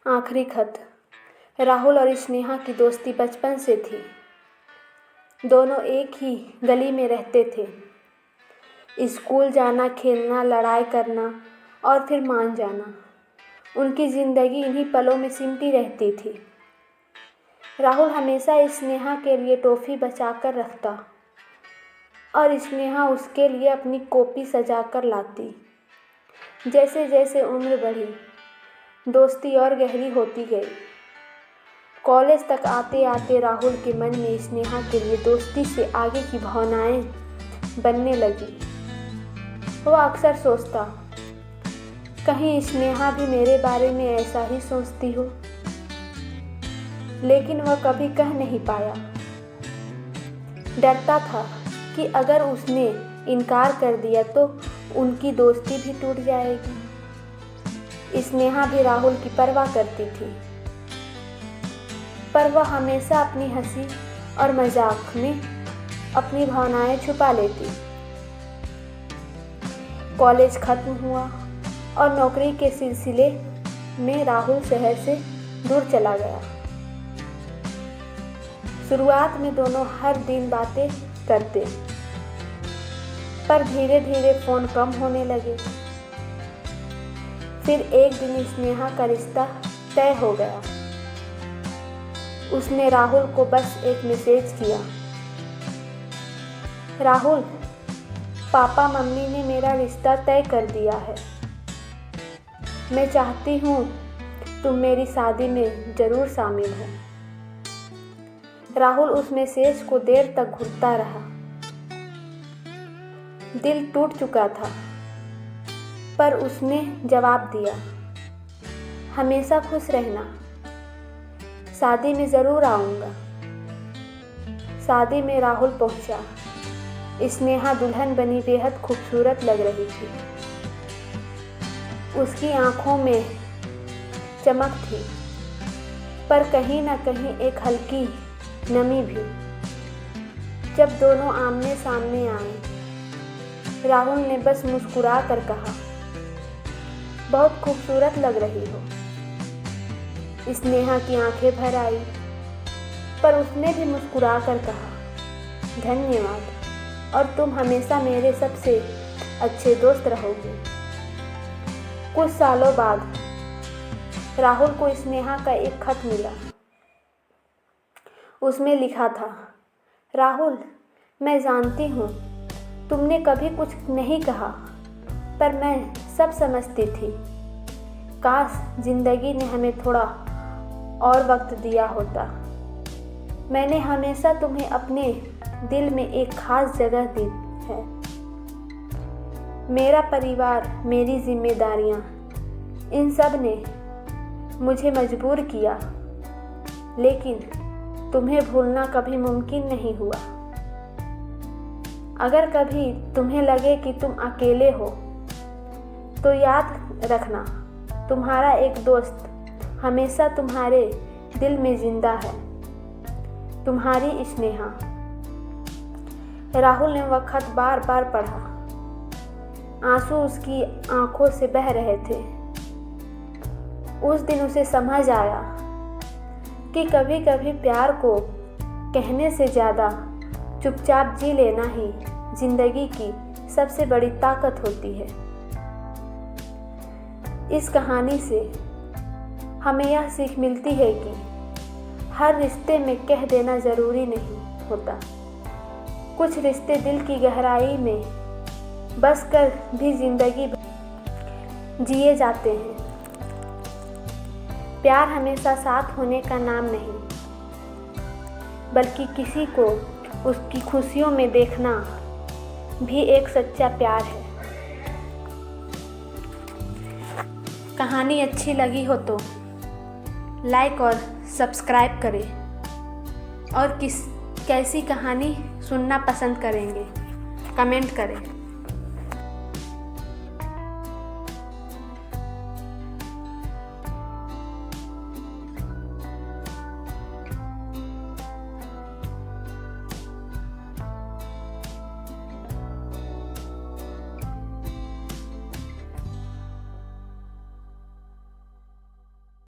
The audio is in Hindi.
आखिरी खत। राहुल और स्नेहा की दोस्ती बचपन से थी। दोनों एक ही गली में रहते थे। स्कूल जाना, खेलना, लड़ाई करना और फिर मान जाना, उनकी ज़िंदगी इन्हीं पलों में सिमटी रहती थी। राहुल हमेशा स्नेहा के लिए टॉफ़ी बचा कर रखता और स्नेहा उसके लिए अपनी कॉपी सजा कर लाती। जैसे जैसे उम्र बढ़ी, दोस्ती और गहरी होती गई। कॉलेज तक आते आते राहुल के मन में स्नेहा के लिए दोस्ती से आगे की भावनाएं बनने लगी। वो अक्सर सोचता, कहीं स्नेहा भी मेरे बारे में ऐसा ही सोचती हो, लेकिन वह कभी कह नहीं पाया। डरता था कि अगर उसने इनकार कर दिया तो उनकी दोस्ती भी टूट जाएगी। स्नेहा भी राहुल की परवाह करती थी, पर वह हमेशा अपनी हंसी और मजाक में अपनी भावनाएं छुपा लेती। कॉलेज खत्म हुआ और नौकरी के सिलसिले में राहुल शहर से दूर चला गया। शुरुआत में दोनों हर दिन बातें करते, पर धीरे धीरे फ़ोन कम होने लगे। फिर एक दिन स्नेहा का रिश्ता तय हो गया। उसने राहुल को बस एक मैसेज किया, राहुल, पापा मम्मी ने मेरा रिश्ता तय कर दिया है। मैं चाहती हूँ तुम मेरी शादी में ज़रूर शामिल हो। राहुल उस मैसेज को देर तक घूरता रहा। दिल टूट चुका था, पर उसने जवाब दिया, हमेशा खुश रहना, शादी में ज़रूर आऊँगा। शादी में राहुल पहुँचा। स्नेहा दुल्हन बनी बेहद खूबसूरत लग रही थी। उसकी आँखों में चमक थी, पर कहीं न कहीं एक हल्की नमी भी। जब दोनों आमने सामने आए, राहुल ने बस मुस्कुरा कर कहा, बहुत खूबसूरत लग रही हो। स्नेहा की आंखें भर आई, पर उसने भी मुस्कुरा कर कहा, धन्यवाद, और तुम हमेशा मेरे सबसे अच्छे दोस्त रहोगे। कुछ सालों बाद राहुल को स्नेहा का एक खत मिला। उसमें लिखा था, राहुल, मैं जानती हूँ तुमने कभी कुछ नहीं कहा, पर मैं सब समझती थी। काश जिंदगी ने हमें थोड़ा और वक्त दिया होता। मैंने हमेशा तुम्हें अपने दिल में एक खास जगह दी है। मेरा परिवार, मेरी जिम्मेदारियाँ, इन सब ने मुझे मजबूर किया, लेकिन तुम्हें भूलना कभी मुमकिन नहीं हुआ। अगर कभी तुम्हें लगे कि तुम अकेले हो, तो याद रखना, तुम्हारा एक दोस्त हमेशा तुम्हारे दिल में जिंदा है। तुम्हारी स्नेहा। राहुल ने वह खत बार बार पढ़ा। आंसू उसकी आंखों से बह रहे थे। उस दिन उसे समझ आया कि कभी कभी प्यार को कहने से ज़्यादा चुपचाप जी लेना ही जिंदगी की सबसे बड़ी ताकत होती है। इस कहानी से हमें यह सीख मिलती है कि हर रिश्ते में कह देना ज़रूरी नहीं होता। कुछ रिश्ते दिल की गहराई में बस कर भी जिंदगी जिए जाते हैं। प्यार हमेशा साथ होने का नाम नहीं, बल्कि किसी को उसकी खुशियों में देखना भी एक सच्चा प्यार है। कहानी अच्छी लगी हो तो लाइक और सब्सक्राइब करें, और कैसी कहानी सुनना पसंद करेंगे, कमेंट करें।